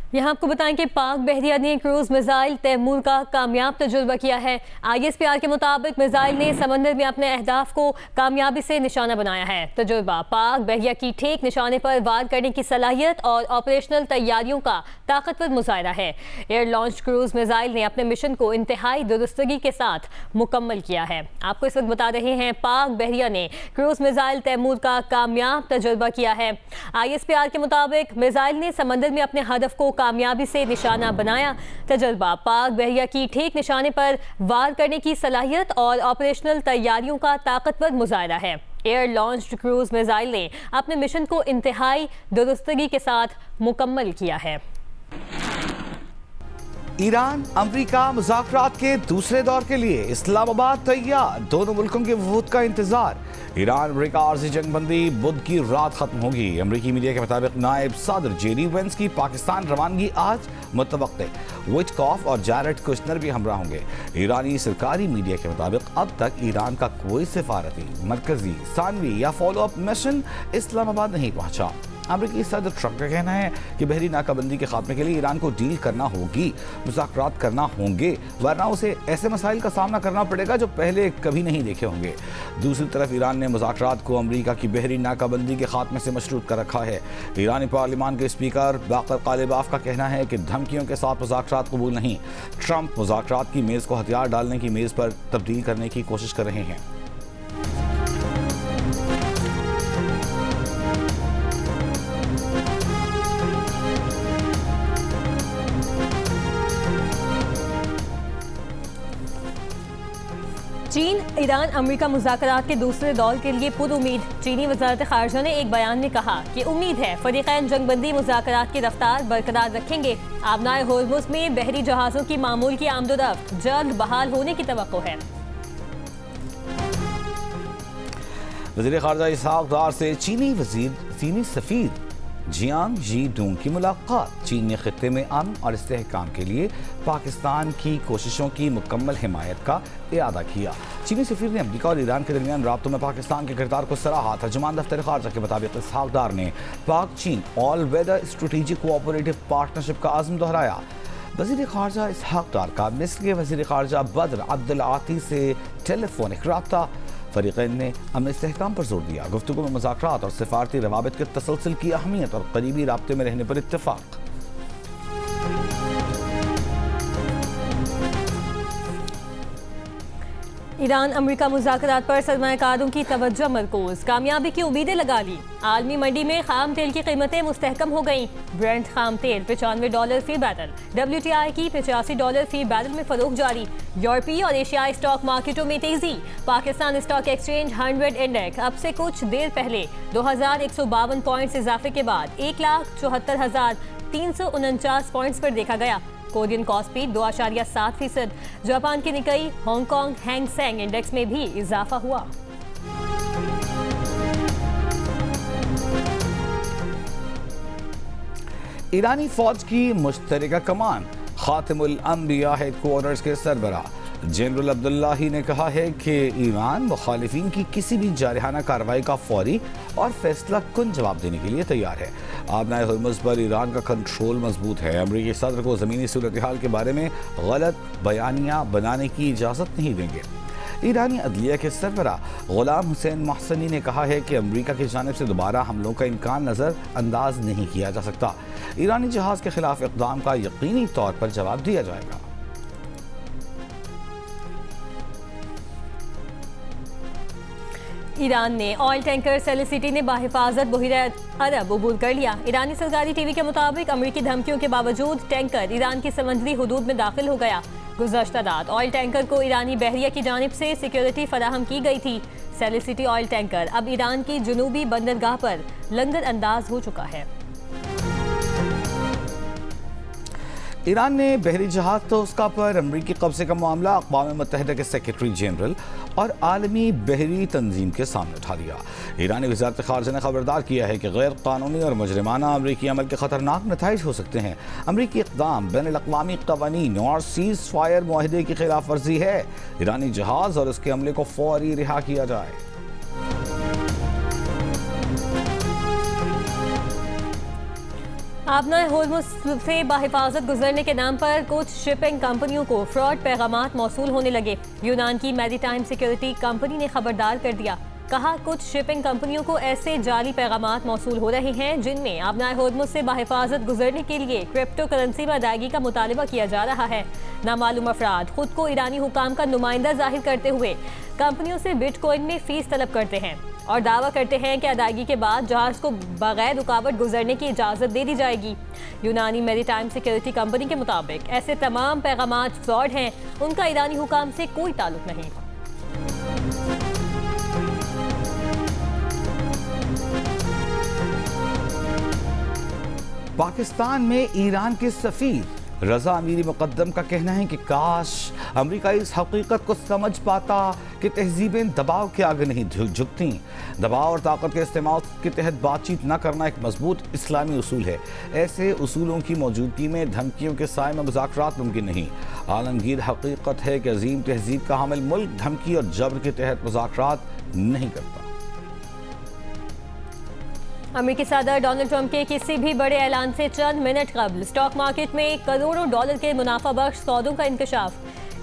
यहाँ आपको बताएं कि पाक बहरिया ने क्रूज मिसाइल तैमूर का कामयाब तजुर्बा किया है। ISPR के मुताबिक मिसाइल ने समंदर में अपने अहदाफ को कामयाबी से निशाना बनाया है। तजुर्बा पाक बहरिया की ठीक निशाने पर वार करने की सलाहियत और ऑपरेशनल तैयारियों का ताकतवर मुजाहिरा है। एयर लॉन्च क्रूज मिसाइल ने अपने मिशन को इंतहाई दुरुस्तगी के साथ मुकम्मल किया है। आपको इस वक्त बता रहे हैं पाक बहरिया ने क्रूज मिसाइल तैमूर का कामयाब तजुर्बा किया है। ISPR के मुताबिक मिसाइल ने समंदर में अपने हदफ को कामयाबी से निशाना बनाया। तजुर्बा पाक बहरिया की ठीक निशाने पर वार करने की सलाहियत और ऑपरेशनल तैयारियों का ताकतवर मुजाहिरा है। एयर लॉन्च्ड क्रूज मिसाइल ने अपने मिशन को इंतहाई दुरुस्तगी के साथ मुकम्मल किया है। ईरान अमरीका मुज़ाकरात के दूसरे दौर के लिए इस्लामाबाद तैयार, दोनों मुल्कों के वफूद का इंतजार। ईरान अमरीका आर्जी जंगबंदी बुध की रात खत्म होगी। अमरीकी मीडिया के मुताबिक नायब सदर जेडी वेंस की पाकिस्तान रवानगी आज मुतवक्के। विटकॉफ और जैरेड कुशनर भी हमरा होंगे। ईरानी सरकारी मीडिया के मुताबिक अब तक ईरान का कोई सिफारती, मरकजी, सानवी या फॉलो अप मिशन इस्लामाबाद नहीं पहुंचा। अमरीकी सदर ट्रंप का कहना है कि बहरी नाकाबंदी के खात्मे के लिए ईरान को डील करना होगी, मुज़ाकरात करना होंगे, वरना उसे ऐसे मसाइल का सामना करना पड़ेगा जो पहले कभी नहीं देखे होंगे। दूसरी तरफ ईरान ने मुज़ाकरात को अमरीका की बहरी नाकाबंदी के खात्मे से मशरूत कर रखा है। ईरानी पार्लिमान के स्पीकर बाकर कालिबाफ का कहना है कि धमकियों के साथ मुज़ाकरात कबूल नहीं। ट्रंप मुज़ाकरात की मेज़ को हथियार डालने की मेज़ पर तब्दील करने की कोशिश कर रहे हैं। चीन ईरान अमरीका मुज़ाकरात के दूसरे दौर के लिए पुरुमीद। चीनी वज़ारत ख़ारजा ने एक बयान में कहा कि उम्मीद है फ़रीक़ैन जंगबंदी मुज़ाकरात की रफ्तार बरकरार रखेंगे। आबनाए होर्मुज़ में बहरी जहाज़ों की मामूल की आमदोरफ्त जल्द बहाल होने की तवक्को है। वज़ीर ख़ारजा इसहाक़ डार से चीनी सफ़ीर जियांग जी डोंग की मुलाकात। चीन ने खित्ते में अमन और इस्तेहकाम के लिए पाकिस्तान की कोशिशों की मुकम्मल हिमायत का इरादा किया। चीनी सफ़ीर ने अमरीका और ईरान के दरमियान राब्तों में पाकिस्तान के किरदार को सराहा। तर्जुमान दफ्तर ख़ारजा के मुताबिक इसहाक़ डार ने पाक चीन all weather strategic cooperative partnership का आज़म दोहराया। वज़ीर ख़ारजा इसहाक़ डार का मिस्र के वज़ीर ख़ारजा बद्र अब्दुल आती से टेलीफोनिक रब्ता। फ़रीक़ैन ने अमन इस्तेहकाम पर जोर दिया। गुफ्तगू में मुज़ाकरात और सिफारती रवाबित के तसलसल की अहमियत और करीबी राब्ते में रहने पर इत्तेफाक। ईरान अमरीका मुज़ाकरात पर सरमायाकारों की तवज्जो मरकूज़। कामयाबी की उम्मीदें लगा ली। आलमी मंडी में खाम तेल की कीमतें मुस्तहकम हो गईं। ब्रेंट खाम तेल $95 फी बैरल, WTI की $85 फी बैरल में फरोख्त जारी। यूरोपीय और एशियाई स्टॉक मार्केटों में तेजी। पाकिस्तान स्टॉक एक्सचेंज 100 इंडेक्स अब से कुछ देर पहले 2152 पॉइंट्स इजाफे के बाद 1,74,349 पॉइंट्स पर देखा गया। Korean KOSPI 2.7%। जापान की निकाई, हांगकांग हैंग सेंग इंडेक्स में भी इजाफा हुआ। ईरानी फौज की मुश्तरका कमान। खातिमुल अंबिया हेडक्वार्टर्स के सरबराह जनरल अब्दुल्लाही ने कहा है कि ईरान मुखालिफिन की किसी भी जारहाना कार्रवाई का फौरी और फैसला कुन जवाब देने के लिए तैयार है। आबनाए हुर्मुज़ पर ईरान का कंट्रोल मजबूत है। अमरीकी सदर को ज़मीनी सूरत हाल के बारे में गलत बयानियाँ बनाने की इजाज़त नहीं देंगे। ईरानी अदलिया के सरबराह गुलाम हुसैन मोहसनी ने कहा है कि अमरीका की जानिब से दोबारा हमलों का इम्कान नज़र अंदाज नहीं किया जा सकता। ईरानी जहाज़ के खिलाफ इक़दाम का यकीनी तौर पर जवाब दिया जाएगा। ईरान ने ऑयल टैंकर सेलिसिटी ने बाहिफाजत बहिरा अरब अबूर कर लिया। ईरानी सरकारी टीवी के मुताबिक अमरीकी धमकियों के बावजूद टैंकर ईरान की समंदरी हुदूद में दाखिल हो गया। गुज़श्ता रात ऑयल टैंकर को ईरानी बहरिया की जानिब से सिक्योरिटी फराहम की गई थी। सेलिसिटी ऑयल टैंकर अब ईरान की जुनूबी बंदरगाह पर लंगर अंदाज हो चुका है। ईरान ने बहरी जहाज तोस्का पर अमरीकी कब्जे का मामला अक़वाम मुत्तहिदा के सेक्रेटरी जनरल और आलमी बहरी तंजीम के सामने उठा दिया। ईरानी वज़ारत ख़ारजा ने खबरदार किया है कि गैर कानूनी और मुजरिमाना अमरीकी अमल के ख़तरनाक नताइज हो सकते हैं। अमरीकी इक़दाम बैनुल अक़वामी क़वानीन और सीज़ फायर मुआहदे की खिलाफ वर्जी है। ईरानी जहाज़ और उसके अमले को फौरी रिहा किया जाए। आपना होर्मुज से बाहिफाजत गुजरने के नाम पर कुछ शिपिंग कंपनियों को फ्रॉड पैगामात मौसूल होने लगे। यूनान की मैरीटाइम सिक्योरिटी कंपनी ने खबरदार कर दिया। कहा, कुछ शिपिंग कंपनियों को ऐसे जाली पैगामात मौसूल हो रहे हैं जिनमें आपना होर्मुज से बाहिफाजत गुजरने के लिए क्रिप्टो करेंसी में अदायगी का मुतालबा किया जा रहा है। नामालूम अफराद खुद को ईरानी हुकाम का नुमाइंदा जाहिर करते हुए कंपनियों से बिटकॉइन में फीस तलब करते हैं और दावा करते हैं कि अदायगी के बाद जहाज को बगैर रुकावट गुजरने की इजाज़त दे दी जाएगी। यूनानी मैरीटाइम सिक्योरिटी कंपनी के मुताबिक ऐसे तमाम पैगामात फ्रॉड हैं, उनका ईरानी हुकाम से कोई ताल्लुक नहीं। पाकिस्तान में ईरान के सफीर रजा अमीरी मुकद्दम का कहना है कि काश अमेरिका इस हकीकत को समझ पाता कि तहजीबें दबाव के आगे नहीं झुकती। दबाव और ताकत के इस्तेमाल के तहत बातचीत न करना एक मजबूत इस्लामी उसूल है। ऐसे उसूलों की मौजूदगी में धमकियों के साए में मुज़ाकरात मुमकिन नहीं। आलमगीर हकीकत है कि अजीम तहजीब का हामिल मुल्क धमकी और जबर के तहत मुज़ाकरात नहीं करता। अमेरिकी सदर डोनाल्ड ट्रंप के किसी भी बड़े ऐलान से चंद मिनट कबल स्टॉक मार्केट में करोड़ों डॉलर के मुनाफा बख्श सौदों का इंकशाफ।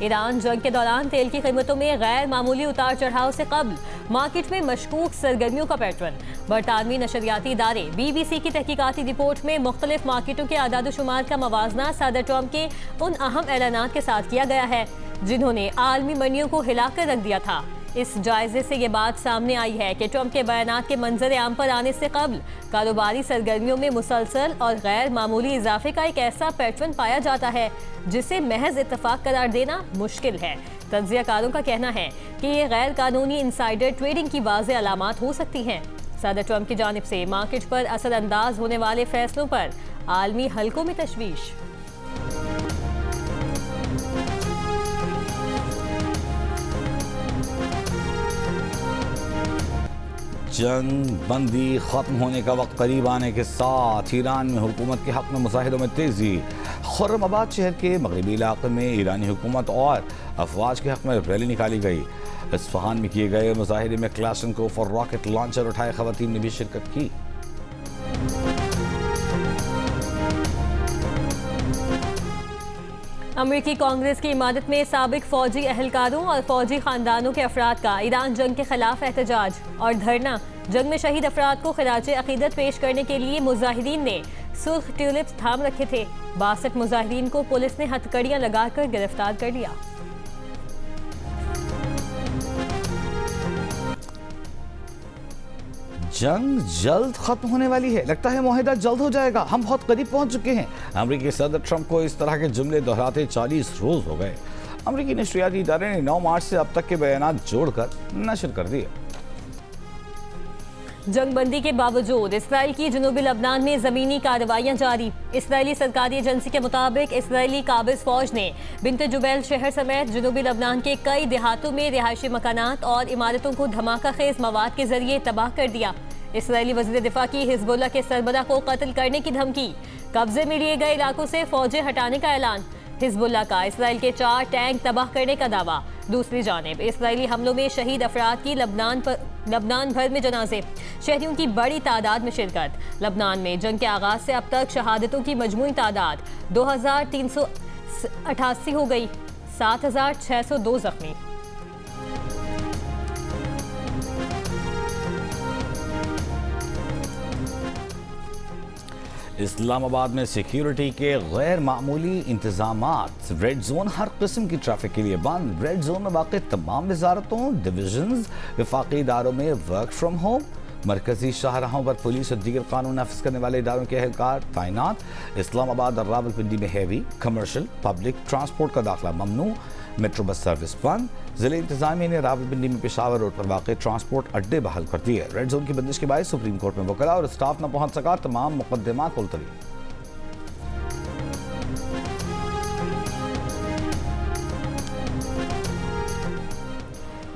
ईरान जंग के दौरान तेल की कीमतों में गैर मामूली उतार चढ़ाव से कबल मार्केट में मशकूक सरगर्मियों का पैटर्न। बरतानवी नशरियाती इदारे BBC की तहकीकाती रिपोर्ट में मुख्तलिफ मार्केटों के आदाद-ओ-शुमार का मवाजना सदर ट्रंप के उन अहम ऐलानात के साथ किया गया है जिन्होंने आलमी मंडियों को हिलाकर रख दिया था। इस जायजे से ये बात सामने आई है कि ट्रंप के बयानात के मंजर आम पर आने से कबल कारोबारी सरगर्मियों में मुसलसल और गैर मामूली इजाफे का एक ऐसा पैटर्न पाया जाता है जिसे महज इत्तफाक करार देना मुश्किल है। तज्जियाकारों का कहना है कि ये गैर कानूनी इंसाइडर ट्रेडिंग की वाज़ेह अलामात हो सकती हैं। सदर ट्रंप की जानिब से मार्केट पर असरअंदाज होने वाले फैसलों पर आलमी हलकों में तशवीश। जंग बंदी खत्म होने का वक्त करीब आने के साथ ईरान में हुकूमत के हक में मुजाहिदों में तेजी। खुर्रमाबाद शहर के मगरबी इलाके में ईरानी हुकूमत और अफवाज के हक में रैली निकाली गई। इस्फहान में किए गए मुजाहिदे में क्लाशनकोफ और रॉकेट लॉन्चर उठाए खवातीन ने भी शिरकत की। अमेरिकी कांग्रेस की इमारत में साबिक फौजी एहलकारों और फौजी खानदानों के अफराद का ईरान जंग के खिलाफ एहतजाज और धरना। जंग में शहीद अफराद को खिराजे अकीदत पेश करने के लिए मुजाहिदीन ने सुर्ख ट्यूलिप्स थाम रखे थे। 62 मुजाहिदीन को पुलिस ने हथकड़ियां लगाकर गिरफ्तार कर लिया। जंग जल्द खत्म होने वाली है। लगता है मुआहिदा जल्द हो जाएगा। हम बहुत करीब पहुंच चुके हैं। अमेरिकी सदर ट्रंप को इस तरह के जुमले दोहराते 40 रोज हो गए। अमेरिकी नशरियाती इदारे ने 9 मार्च से अब तक के बयानात जोड़कर नशर कर दिए। जंगबंदी के बावजूद इसराइल की जनूबी लबनान में जमीनी कार्रवाइयां जारी। इसराइली सरकारी एजेंसी के मुताबिक इसराइली काबिज फौज ने बिन्त जुबैल शहर समेत जनूबी लबनान के कई देहातों में रिहायशी मकानात और इमारतों को धमाका खेज मवाद के जरिए तबाह कर दिया। इसराइली वज़ीर दिफा की हिजबुल्लाह के सरबराह को कत्ल करने की धमकी। कब्जे में लिए गए इलाकों से फौजें हटाने का ऐलान। हिजबुल्लाह का इसराइल के 4 टैंक तबाह करने का दावा। दूसरी जानिब इसराइली हमलों में शहीद अफराद की लबनान भर में जनाजे। शहरियों की बड़ी तादाद में शिरकत। लबनान में जंग के आगाज से अब तक शहादतों की मजमूई तादाद 2388 हो गई। 7602 जख्मी। इस्लामाबाद में सिक्योरिटी के गैर मामूली इंतजामात। रेड जोन हर किस्म की ट्रैफिक के लिए बंद। रेड जोन में वाक़ तमाम वजारतों, डिविजन्स, वफाकी इदारों में वर्क फ्राम होम। मरकजी शाहराहों पर पुलिस और दीगर कानून नाफिज करने वाले इदारों के एहलकार तैनात। इस्लामाबाद और रावलपिंडी में हैवी कमर्शियल पब्लिक ट्रांसपोर्ट का दाखिला ममनू। मेट्रो बस सर्विस बंद। जिले इंतजामिया ने रावलपिंडी में पेशावर रोड पर वाक़ ट्रांसपोर्ट अड्डे बहाल कर दिए। रेड जोन की बंदिश के बायस सुप्रीम कोर्ट में वकला और स्टाफ न पहुंच सका। तमाम मुकदमात मुलतवी।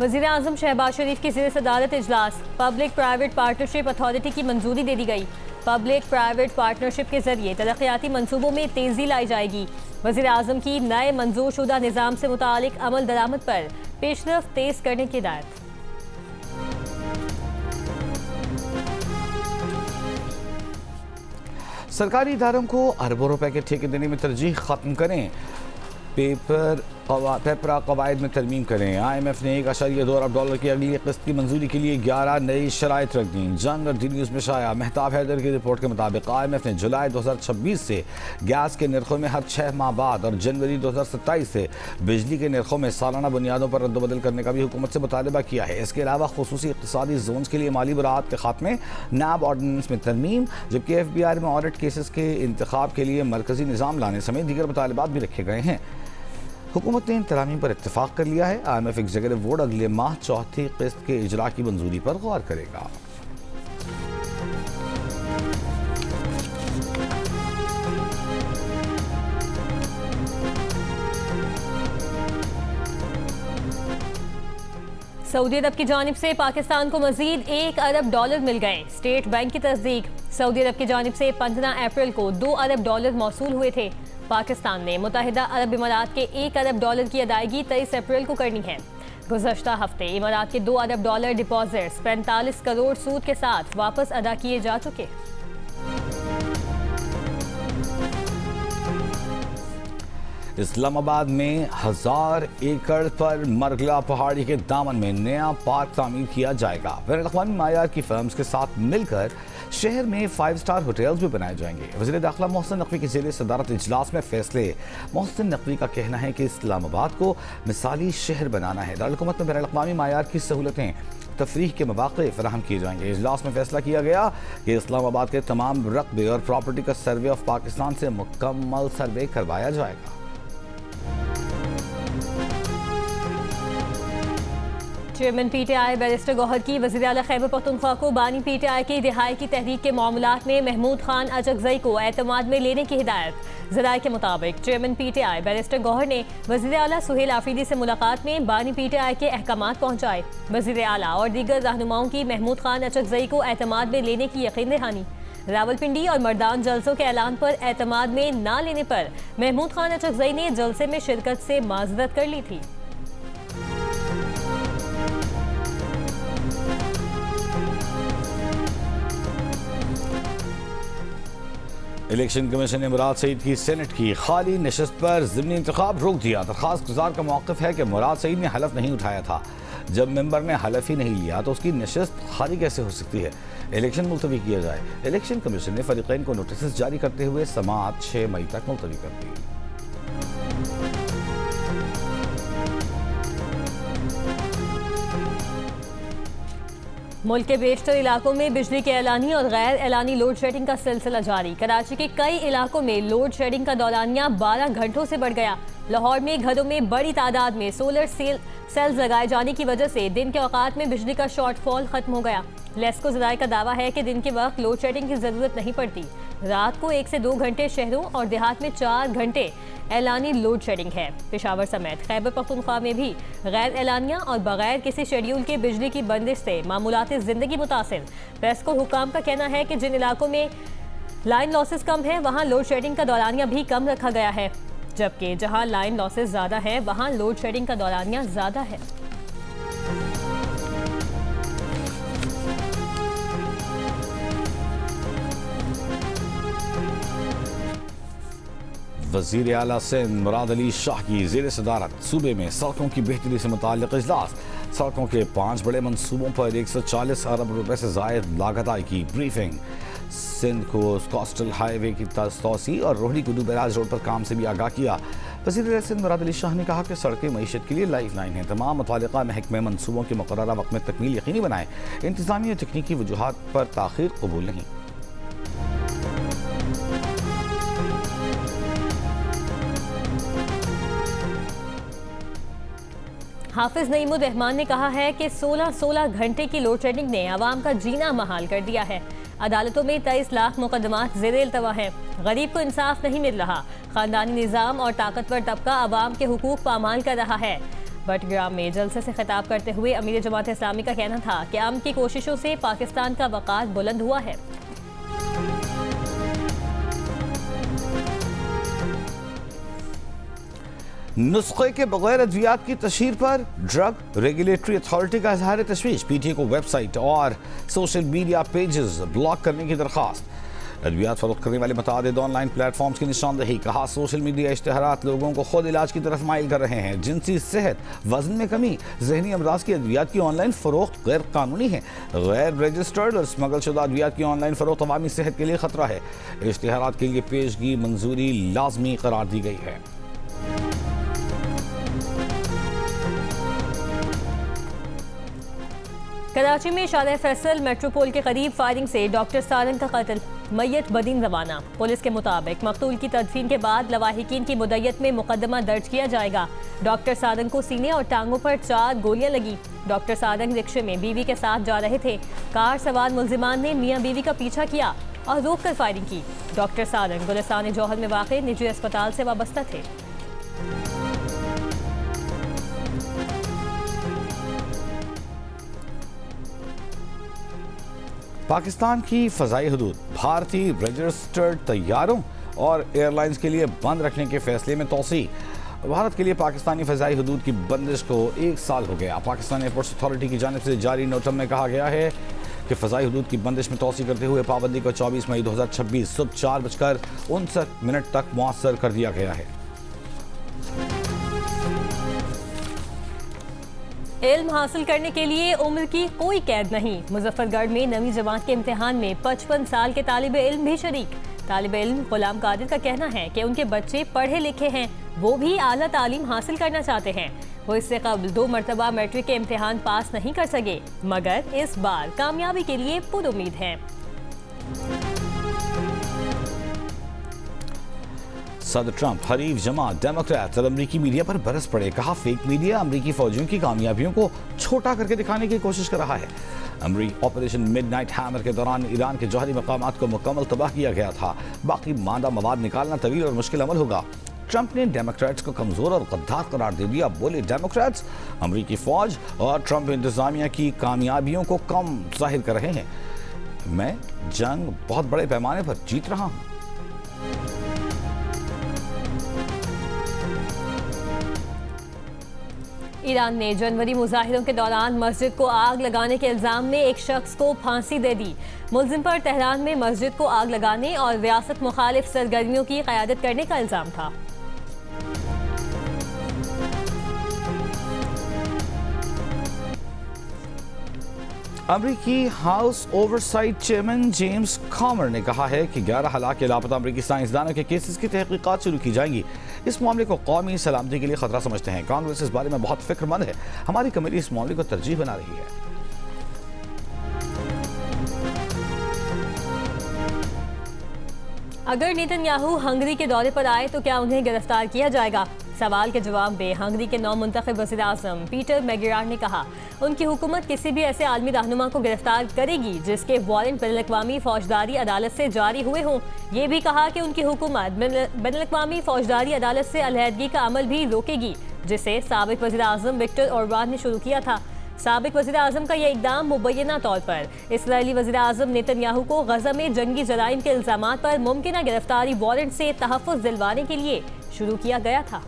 वज़ीर आज़म शहबाज शरीफ की ज़ेर सदारत इजलास। पब्लिक प्राइवेट पार्टनरशिप अथॉरिटी की मंजूरी दे दी गई। पब्लिक प्राइवेट पार्टनरशिप के जरिए तरक्याती मंसूबों में तेज़ी लाई जाएगी। वज़ीर आज़म की नए मंजूर शुदा निज़ाम से मुतालिक अमल दरामद पर पेशरफ्त तेज़ करने की हिदायत। सरकारी इदारों को अरबों रुपए के ठेके देने में तरजीह खत्म करें, पेपरा कवायद में तरमीम करें। IMF ने $1.2 अरब की अगली किस्त की मंजूरी के लिए 11 नई शराइत रख दी। जंग और डी न्यूज़ में शाया। मेहताब हैदर की रिपोर्ट के मुताबिक IMF ने जुलाई 2026 से गैस के निर्खों में हर 6 माह बाद और जनवरी 2027 से बिजली के निर्खों में सालाना बुनियादों पर रद्दबदल करने का भी हुकूमत से मुतालबा किया है। इसके अलावा खुसूसी इक़्तिसादी जोन के लिए माली बराअत के खात्मे, NAB ऑर्डिनेंस में तरमीम, जबकि FBI में ऑडिट केसेस के इंतखाब के लिए मरकजी निज़ाम लाने समेत दीगर मुतालबात भी रखे गए हैं। हुकूमत ने इन तरामीम पर इत्तेफाक कर लिया है। IMF एग्जीक्यूटिव बोर्ड अगले माह चौथी किस्त के इजरा की मंजूरी पर गौर करेगा। सऊदी अरब की जानिब से पाकिस्तान को मजीद $1 अरब मिल गए। स्टेट बैंक की तस्दीक। सऊदी अरब की जानिब से 15 अप्रैल को $2 अरब मौसूल हुए थे। पाकिस्तान ने मुत्तहिदा अरब इमारात के $1 अरब की अदायगी 23 अप्रैल को करनी है। गुज़श्ता हफ्ते इमारात के $2 अरब डिपॉजिट्स 45 करोड़ सूद के साथ वापस अदा किए जा चुके। इस्लामाबाद में 1000 एकड़ पर मरगला पहाड़ी के दामन में नया पार्क तामीर किया जाएगा। बैनुल-अक़वामी मायार की फर्म्स के साथ मिलकर शहर में 5 स्टार होटल्स भी बनाए जाएंगे। वज़ीर दाखिला मोहसिन नकवी के ज़ेरे सदारत इजलास में फैसले। मोहसिन नकवी का कहना है कि इस्लामाबाद को मिसाली शहर बनाना है। दारुल-हुकूमत में बैनुल-अक़वामी मायार की सहूलतें, तफरीह के मौक़े फराहम किए जाएंगे। इजलास में फैसला किया गया कि इस्लामाबाद के तमाम रकबे और प्रॉपर्टी का सर्वे ऑफ पाकिस्तान से मुकम्मल सर्वे करवाया जाएगा। चेयरमैन PTI बैरिस्टर गौहर की वज़ीर आला खैबर पख्तूनख्वा को बानी PTI की रिहाई की तहरीक के मामलात में महमूद खान अचकज़ई को एतमाद में लेने की हिदायत। ज़राए के मुताबिक चेयरमैन PTI बैरिस्टर गौहर ने वज़ीर आला सुहेल आफरीदी से मुलाकात में बानी PTI के अहकामात पहुँचाए। वज़ीर आला और दीगर रहनुमाओं की महमूद खान अचकज़ई को एतमाद में लेने की यकीन दहानी। रावलपिंडी और मर्दान जलसों के ऐलान पर एतमाद में ना लेने पर महमूद खान अचकज़ई ने जलसे में शिरकत से माज़रत कर ली थी। इलेक्शन कमीशन ने मुराद सईद की सेनेट की खाली नशस्त पर ज़िमनी इंतखाब रोक दिया। दरखास्त गुजार का मौक़िफ़ है कि मुराद सईद ने हलफ नहीं उठाया था। जब मेंबर ने हलफ ही नहीं लिया तो उसकी नशस्त खाली कैसे हो सकती है। इलेक्शन मुलतवी किया जाए। इलेक्शन कमीशन ने फरीक़ैन को नोटिस जारी करते हुए समाअत 6 मई तक मुलतवी कर दी। मुल्क के बेशतर इलाकों में बिजली के ऐलानी और गैर ऐलानी लोड शेडिंग का सिलसिला जारी। कराची के कई इलाकों में लोड शेडिंग का दौरानिया 12 घंटों से बढ़ गया। लाहौर में घरों में बड़ी तादाद में सोलर सेल्स लगाए जाने की वजह से दिन के औकात में बिजली का शॉर्टफॉल खत्म हो गया। लेस्को ज़राए का दावा है कि दिन के वक्त लोड शेडिंग की ज़रूरत नहीं पड़ती। रात को 1 से 2 घंटे शहरों और देहात में 4 घंटे ऐलानी लोड शेडिंग है। पेशावर समेत खैबर पख्तूनख्वा में भी गैर ऐलानिया और बगैर किसी शेड्यूल के बिजली की बंदिश से मामूलाती ज़िंदगी मुतासिर। पेस्को हुकाम का कहना है कि जिन इलाकों में लाइन लॉसेस कम है वहाँ लोड शेडिंग का दौरानिया भी कम रखा गया है, जबकि जहाँ लाइन लॉसेस ज़्यादा है वहाँ लोड शेडिंग का दौरानिया ज़्यादा है। वज़ीर आला सिंध मुराद अली शाह की ज़ेर सदारत सूबे में सड़कों की बेहतरी से मुताल्लिक़ इजलास। सड़कों के 5 बड़े मंसूबों पर 140 अरब रुपए से ज़ायद लागत आय की ब्रीफिंग। सिंध को कोस्टल हाईवे की तोसी और रोहड़ी कुडू बैराज रोड पर काम से भी आगाह किया। वज़ीर सिंध मुराद अली शाह ने कहा कि सड़कें मईशत के लिए लाइफ लाइन हैं। तमाम मुताल्लिक़ा महकमे मंसूबों के मुक़र्ररा वक्त में तकमील यकीनी बनाए। इंतज़ामी और तकनीकी वजूहात पर ताख़ीर कबूल नहीं। हाफिज नईमुर रहमान ने कहा है कि 16 घंटे की लोड शेडिंग ने आवाम का जीना महाल कर दिया है। अदालतों में 23 लाख मुकदमात ज़ेरे इल्तवा हैं। गरीब को इंसाफ नहीं मिल रहा। ख़ानदानी निज़ाम और ताकतवर तबका आवाम के हुकूक पामाल कर रहा है। बटग्राम में जलसे से खिताब करते हुए अमीर जमात इस्लामी का कहना था कि अमन की कोशिशों से पाकिस्तान का वक़ार बुलंद हुआ है। नुस्खे के बगैर अद्वियात की तशहीर पर ड्रग रेगुलेटरी अथॉरिटी का इजहार तशवीश। PTI को वेबसाइट और सोशल मीडिया पेजेस ब्लॉक करने की दरख्वास्त। अद्वियात फरोख्त करने वाले मुतादिद ऑनलाइन प्लेटफॉर्म्स की निशानदेही। कहा सोशल मीडिया इश्तिहारात लोगों को खुद इलाज की तरफ माइल कर रहे हैं। जिनसी सेहत, वजन में कमी, जहनी अमराज की अद्वियात की ऑनलाइन फरोख्त गैर कानूनी है। गैर रजिस्टर्ड और स्मगल शुदा अद्वियात की ऑनलाइन फरोख्त अवामी सेहत के लिए खतरा है। इश्तिहारात के लिए पेशगी मंजूरी लाजमी करार दी गई है। कराची में शाह फैसल मेट्रोपोल के करीब फायरिंग से डॉक्टर सारंग का कत्ल, मय्यत बदीन रवाना। पुलिस के मुताबिक मकतूल की तदफीन के बाद लवाहिकीन की मुद्दत में मुकदमा दर्ज किया जाएगा। डॉक्टर सारंग को सीने और टांगों पर 4 गोलियां लगी। डॉक्टर सारंग रिक्शे में बीवी के साथ जा रहे थे। कार सवार मुलजिमान ने मियां बीवी का पीछा किया और रोक कर फायरिंग की। डॉक्टर सारंग गुलिस्तान जौहर में वाक़ निजी अस्पताल से वाबस्ता थे। पाकिस्तान की फ़ज़ाई हदूद भारतीय रजिस्टर्ड तैयारों और एयरलाइंस के लिए बंद रखने के फैसले में तोसी। भारत के लिए पाकिस्तानी फ़ज़ाई हदूद की बंदिश को 1 साल हो गया। पाकिस्तान एयरपोर्ट्स अथॉरिटी की जानिब से जारी नोटम में कहा गया है कि फ़ज़ाई हदूद की बंदिश में तोसी करते हुए पाबंदी को 24 मई 2026 सुबह 4:59 तक मुअस्सर कर दिया गया है। इल्म हासिल करने के लिए उम्र की कोई कैद नहीं। मुजफ्फरगढ़ में 9वीं जमात के इम्तिहान में 55 साल के तालिब इल्म भी शरीक। तालिब इल्म गुलाम कादिर का कहना है कि उनके बच्चे पढ़े लिखे हैं, वो भी आला तालीम हासिल करना चाहते हैं। वो इससे कबल 2 मरतबा मैट्रिक के इम्तिहान पास नहीं कर सके, मगर इस बार कामयाबी के लिए पुरुमीद हैं। सदर ट्रंप हरीफ जमात डेमोक्रेट्स और अमरीकी मीडिया पर बरस पड़े। कहा फेक मीडिया अमरीकी फौजियों की कामयाबियों को छोटा करके दिखाने की कोशिश कर रहा है। अमरीकी ऑपरेशन मिडनाइट हैमर के दौरान ईरान के जौहरी मकामात को मुकम्मल तबाह किया गया था। बाकी मादा मवाद निकालना तवील और मुश्किल अमल होगा। ट्रंप ने डेमोक्रेट्स को कमजोर और गद्दार करार दे दिया। बोले डेमोक्रेट्स अमरीकी फौज और ट्रंप इंतजामिया की कामयाबियों को कम जाहिर कर रहे हैं। मैं जंग बहुत बड़े पैमाने पर जीत रहा हूं। ईरान ने जनवरी मुजाहिरों के दौरान मस्जिद को आग लगाने के इल्जाम में एक शख्स को फांसी दे दी। मुलजिम पर तेहरान में मस्जिद को आग लगाने और रियासत मुखालिफ सरगर्मियों की क़यादत करने का इल्जाम था। अमरीकी House Oversight chairman James Comer ने कहा है कि 11 हलाक लापता अमरीकी साइंसदानों के केसेस की तहकीकात शुरू की जाएंगी। इस मामले को कौमी सलामती के लिए खतरा समझते हैं। कांग्रेस इस बारे में बहुत फिक्रमंद है। हमारी कमेटी इस मामले को तरजीह बना रही है। अगर नेतन्याहू हंगरी के दौरे पर आए तो क्या उन्हें गिरफ्तार किया जाएगा? सवाल के जवाब में हंगरी के नौ मुंतखब वज़ीर आज़म पीटर मैगियार ने कहा उनकी हुकूमत किसी भी ऐसे आलमी रहनुमा को गिरफ्तार करेगी जिसके वारंट बैनुल-अक़वामी फौजदारी अदालत से जारी हुए हों। ये भी कहा कि उनकी हुकूमत बैनुल-अक़वामी फौजदारी अदालत से अलहदगी का अमल भी रोकेगी, जिसे साबिक वज़ीर आज़म विक्टर ओरबान ने शुरू किया था। साबिक वज़ीर आज़म का यह इक़दाम मुबैना तौर पर इसराइली वज़ीर आज़म नेतन्याहू को गज़ा में जंगी जराइम के इल्ज़ामात पर मुमकिना गिरफ्तारी वारंट से तहफ़्फ़ुज़ दिलवाने के लिए शुरू किया गया था।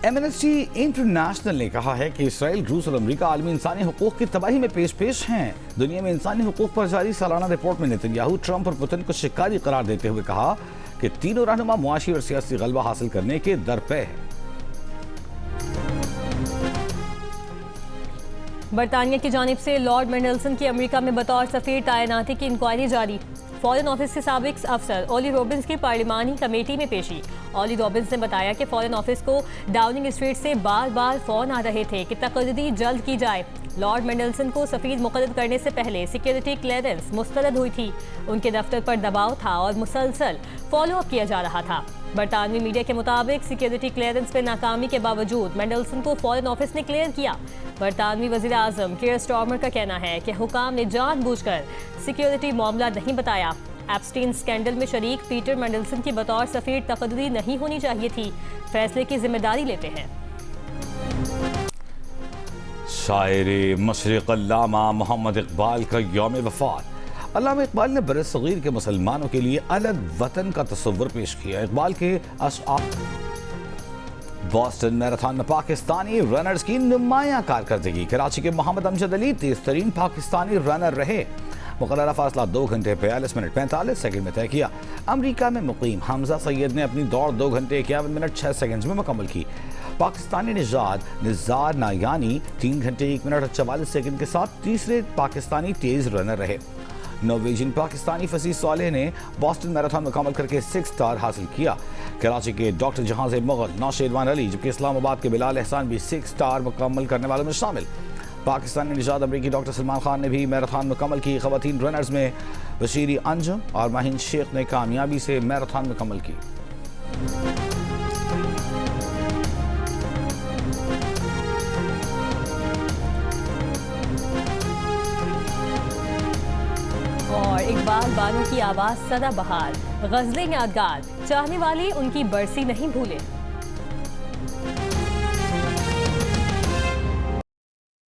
एमनेस्टी इंटरनेशनल ने कहा है कि इसराइल, रूस और अमेरिका आलमी इंसानी हुकूक की तबाही में पेश हैं। दुनिया में इंसानी हुकूक पर जारी सालाना रिपोर्ट में नेतन्याहू, ट्रंप और पुतिन को शिकारी करार देते हुए कहा कि तीनों रहनुमा मुआशी और सियासी गलबा हासिल करने के दरपे हैं। बरतानिया की जानिब से लॉर्ड मेंडलसन की अमेरिका में बतौर सफीर तैनाती की इंक्वायरी जारी। फॉरेन ऑफिस के साबिक अफसर ओली रॉबिन्स की पार्लिमानी कमेटी में पेशी। ओली रॉबिन्स ने बताया कि फॉरेन ऑफिस को डाउनिंग स्ट्रीट से बार बार फोन आ रहे थे कि तकर्री जल्द की जाए। लॉर्ड मेंडलसन को सफीर मुक़र्रर करने से पहले सिक्योरिटी क्लियरेंस मुस्तरद हुई थी। उनके दफ्तर पर दबाव था और मुसलसल फॉलोअप किया जा रहा था। बरतानवी मीडिया के मुताबिक सिक्योरिटी क्लियरेंस में नाकामी के बावजूद मेंडलसन को फॉरेन ऑफिस ने क्लियर किया। बरतानवी वज़ीर आज़म कीयर स्टार्मर का कहना है कि हुकाम ने जानबूझकर सिक्योरिटी मामला नहीं बताया। एप्स्टीन स्कैंडल में शरीक पीटर मेंडलसन की बतौर सफीर तकर्री नहीं होनी चाहिए थी। फैसले की जिम्मेदारी लेते हैं। शायरे मशरिक़ अल्लामा मोहम्मद इकबाल का यौम वफ़ात। अल्लामा इकबाल ने बरसग़ीर के मुसलमानों के लिए अलग वतन का तस्वुर पेश किया। इकबाल के अशआर बॉस्टन मैराथन में पाकिस्तानी रनर्स की नुमायां कारकर्दगी। कराची के मोहम्मद अमजद अली तेज तरीन पाकिस्तानी रनर रहे। मुकर्ररा फासला 2 घंटे 42 मिनट 45 सेकंड में तय किया। अमेरिका में मुकीम हमजा सैयद ने अपनी दौड़ 2 घंटे 51 मिनट 6 सेकंड में मुकम्मल की। पाकिस्तानी निज़ार नायानी 3 घंटे 1 मिनट 44 सेकंड के साथ तीसरे पाकिस्तानी तेज रनर रहे। नॉर्वेजियन पाकिस्तानी फसीह सालेह ने बॉस्टन मैराथन मुकम्मल करके 6 स्टार हासिल किया। कराची के डॉक्टर जहाज मुगल नौशेरवान अली जबकि इस्लामाबाद के बिलाल एहसान भी 6 स्टार मुकम्मल करने वालों में शामिल। पाकिस्तानी निजात अमरीकी डॉक्टर सलमान खान ने भी मैराथन मुकम्मल की। ख़वातीन रनर्स में बशीरी अंजुम और माहिन शेख ने कामयाबी से मैराथन मुकम्मल की। और इकबाल बानो की आवाज़ सदाबहार, गज़लें यादगार, चाहने वाले उनकी बरसी नहीं भूले।